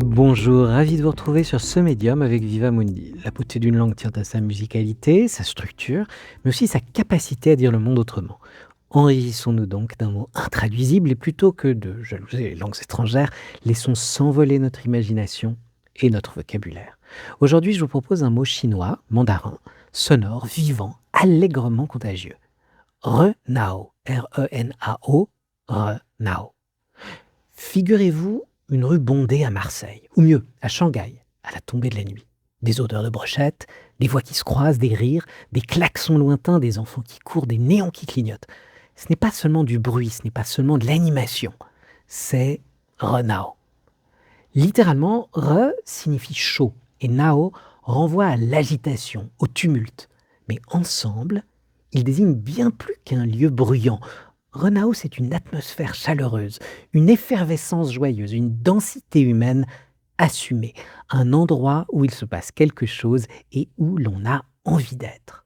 Bonjour, ravi de vous retrouver sur ce médium avec Viva Mundi. La beauté d'une langue tient à sa musicalité, sa structure, mais aussi sa capacité à dire le monde autrement. Enrichissons-nous donc d'un mot intraduisible et plutôt que de jalouser les langues étrangères, laissons s'envoler notre imagination et notre vocabulaire. Aujourd'hui, je vous propose un mot chinois, mandarin, sonore, vivant, allègrement contagieux. Renao, R-E-N-A-O, Renao. Figurez-vous une rue bondée à Marseille, ou mieux, à Shanghai, à la tombée de la nuit. Des odeurs de brochettes, des voix qui se croisent, des rires, des klaxons lointains, des enfants qui courent, des néons qui clignotent. Ce n'est pas seulement du bruit, ce n'est pas seulement de l'animation, c'est Renao. Littéralement, Re signifie chaud et Nao renvoie à l'agitation, au tumulte. Mais ensemble, ils désignent bien plus qu'un lieu bruyant. Renao, c'est une atmosphère chaleureuse, une effervescence joyeuse, une densité humaine assumée, un endroit où il se passe quelque chose et où l'on a envie d'être.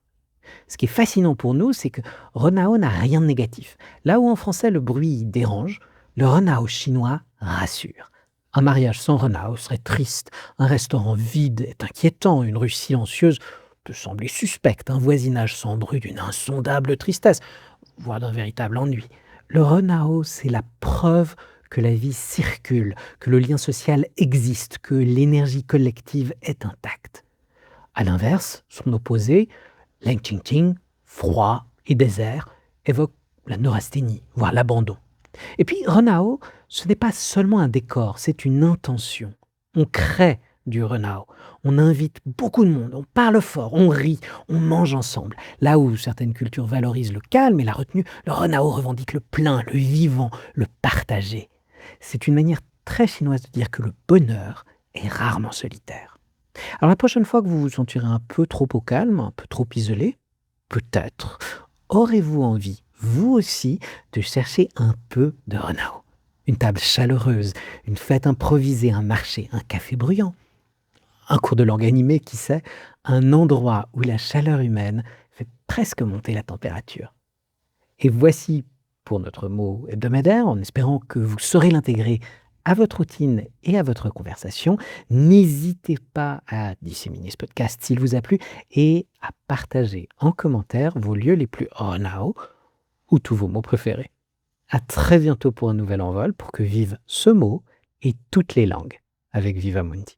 Ce qui est fascinant pour nous, c'est que Renao n'a rien de négatif. Là où en français le bruit dérange, le Renao chinois rassure. Un mariage sans Renao serait triste, un restaurant vide est inquiétant, une rue silencieuse peut sembler suspecte, un voisinage sans bruit d'une insondable tristesse, voire d'un véritable ennui. Le Renao, c'est la preuve que la vie circule, que le lien social existe, que l'énergie collective est intacte. À l'inverse, son opposé, Lengqingqing, froid et désert, évoque la neurasthénie, voire l'abandon. Et puis, Renao, ce n'est pas seulement un décor, c'est une intention. On crée du Renao. On invite beaucoup de monde, on parle fort, on rit, on mange ensemble. Là où certaines cultures valorisent le calme et la retenue, le Renao revendique le plein, le vivant, le partagé. C'est une manière très chinoise de dire que le bonheur est rarement solitaire. Alors la prochaine fois que vous vous sentirez un peu trop au calme, un peu trop isolé, peut-être aurez-vous envie, vous aussi, de chercher un peu de Renao. Une table chaleureuse, une fête improvisée, un marché, un café bruyant, un cours de langue animé, qui sait, un endroit où la chaleur humaine fait presque monter la température. Et voici pour notre mot hebdomadaire, en espérant que vous saurez l'intégrer à votre routine et à votre conversation. N'hésitez pas à disséminer ce podcast s'il vous a plu et à partager en commentaire vos lieux les plus Renao ou tous vos mots préférés. À très bientôt pour un nouvel envol pour que vive ce mot et toutes les langues avec Viva Mundi.